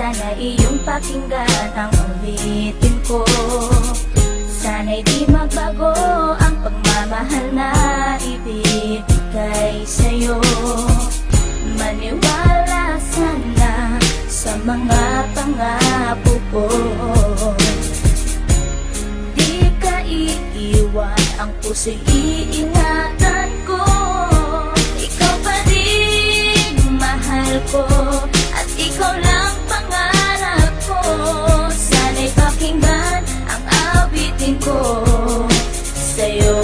Sana iyong pakinggan ang ulitin ko. Sana'y di magbago ang pagmamahal na ibibigay sa'yo. Maniwala sana sa mga pangako ko. Di ka iiwan, ang puso'y iingatan ko. Ikaw pa rin mahal ko, at ikaw lang pangarap ko. Sana'y pakinggan ang awitin ko sa'yo.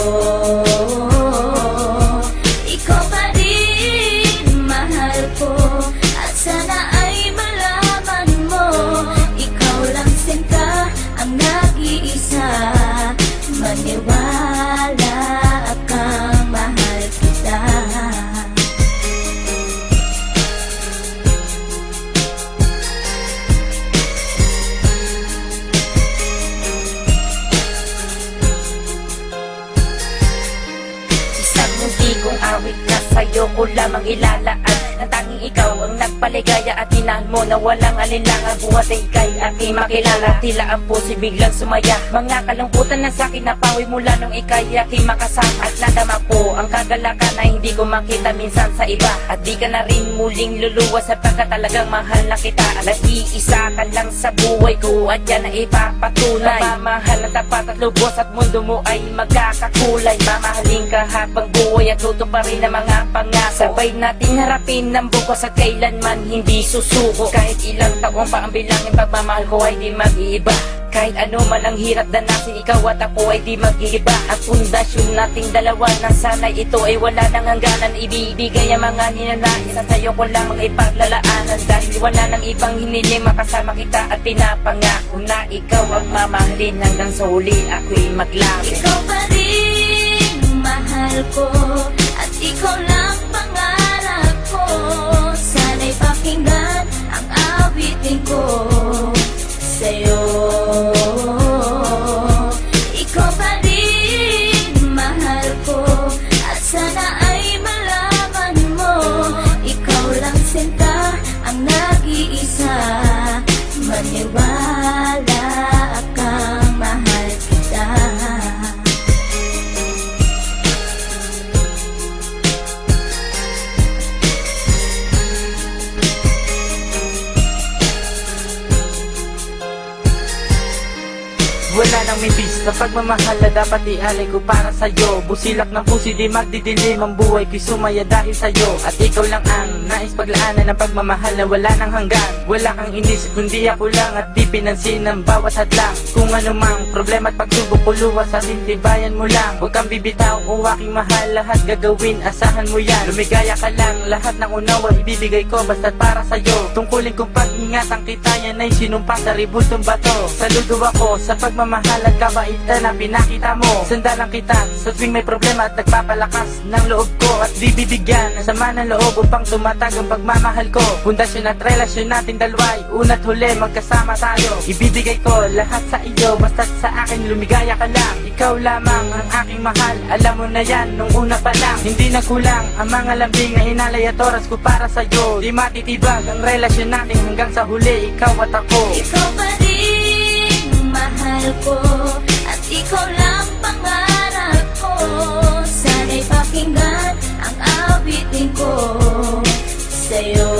Ikaw pa rin mahal ko, at sana ay malaman mo, ikaw lang sinta ang nag-iisa. Maniwala kang mahal kita. Isang muntikong awit na sa'yo ko lamang ilalaan. Ang tanging ikaw ang nagpaligaya at tinahan mo na walang alinlangan. Buhat ay ika'y aking makilala, tila ang puso'y biglang sumaya. Mga kalambutan na sa'kin napawi mula nung ika'y aking makasama. At nadama ko ang kagalakan na hindi ko makita minsan sa iba. At di ka na rin muling luluwas sapagkat talagang mahal na kita. Nag-iisa ka lang sa buhay ko at yan ay ipapatunay. Mamahal na tapat at lubos at mundo mo ay magkakakulay. Mamahalin ka habang buhay at tutuparin ang mga pangako. Sabay natin harapin ng bukas at kailanman hindi susuko. Kahit ilang taong pa ang bilangin, pagmamahal ko ay di mag-iiba. Kahit ano man ang hirap danasin, ikaw at ako ay di mag-iiba. At pundasyon nating dalawa na sana'y ito ay wala nang hangganan. Ibibigay ang mga ninanais at sa'yo ko lamang ipaglalaanan. Dahil wala nang ibang hiniling, makasama kita at pinapangako na ikaw ang mamahalin hanggang sa huli ako'y maglapit. Ikaw pa rin mahal ko, at ikaw lang pangarap ko. Sana'y pakinggan ang awitin ko sa'yo. Ikaw pa rin mahal ko, at sana ay malaman mo, ikaw lang sinta ang nag-iisa. Maniwala kang mahal kita. Wala nang mibis na pagmamahal na dapat ialay ko para sa'yo. Busilak ng puso di magdidilim ang buhay ko'y sumaya dahil sa'yo. At ikaw lang ang nais paglaanan ng pagmamahal na wala nang hanggan. Wala kang inisip kundi ako lang, at di pinansin ang bawat hadlang. Kung anumang problema at pagsubok ko luwas at intibayan mo lang. Huwag kang bibitaw o aking mahal, lahat gagawin, asahan mo yan. Lumigaya ka lang, lahat ng unawa ibibigay ko basta't para sa'yo. Tungkulin kong pag-ingatan kita, yan ay sinumpa sa ribultong bato. Saludo ako sa pagmamahal at kabaitan na pinakita mo. Sandalang kita sa tuwing may problema at nagpapalakas ng loob ko. At di bibigyan ng sama ng loob upang tumatag ang pagmamahal ko. Pundasyon at relasyon natin dalawa'y una't huli magkasama tayo. Ibibigay ko lahat sa iyo basta't sa akin lumigaya ka lang. Ikaw lamang ang aking mahal, alam mo na yan nung una pa lang. Hindi nagkulang ang mga lambing na inalay at oras ko para sa'yo. Di matitibag ang relasyon natin hanggang sa huli, ikaw at ako. Ikaw pa rin mahal ko, at ikaw lang pangarap ko. Sana'y pakinggan ang awitin ko sa'yo.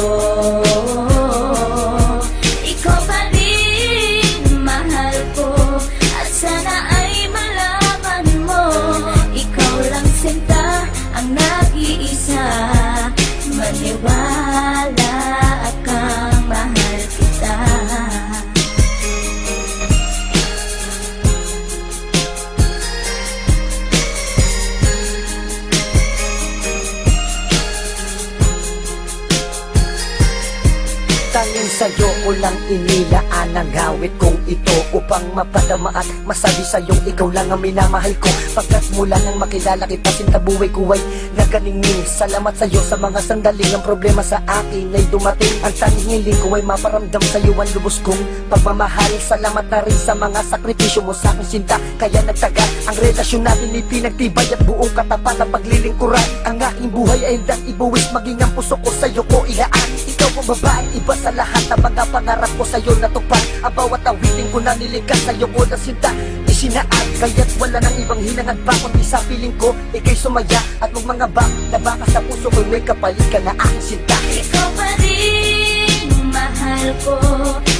Ikaw pa rin mahal ko, at sana ay malaman mo, ikaw lang sinta ang nag-iisa. Maniwala kang mahal kita. Tanging sa'yo ko lang inilaan ang awit kong ito, upang mapadama at masabi sa'yong ikaw lang ang minamahal ko. Pagkat mula nang makilala kita, sinta buhay ko ay naganingning. Salamat sa'yo sa mga sandaling ang problema sa akin ay dumating. Ang tanging hiling ko ay maparamdam sa'yo ang lubos kong pagmamahal. Salamat na rin sa mga sakripisyo mo sa aking sinta, kaya nagtagal ang relasyon natin, ipinagtibay at buong katapat na paglilingkuran. Ang aking buhay ay hindang ibuwis, maging ang puso ko sa'yo ko ilaan. Ikaw mo babae, iba sa lahat ng mga pangarap ko sa'yo natupad. Ang bawat awitin ko na nilikas sa'yo ko na sinta isinaad, kaya't wala nang ibang hinangad pa kundi sa piling ko, ikay sumaya at huwag mga bak na baka sa puso ko may kapalit ka na aking sinta. Ikaw pa rin mahal ko,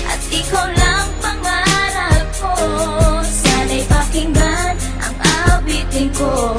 at ikaw lang pangarap ko. Sana'y pakinggan ang awitin ko.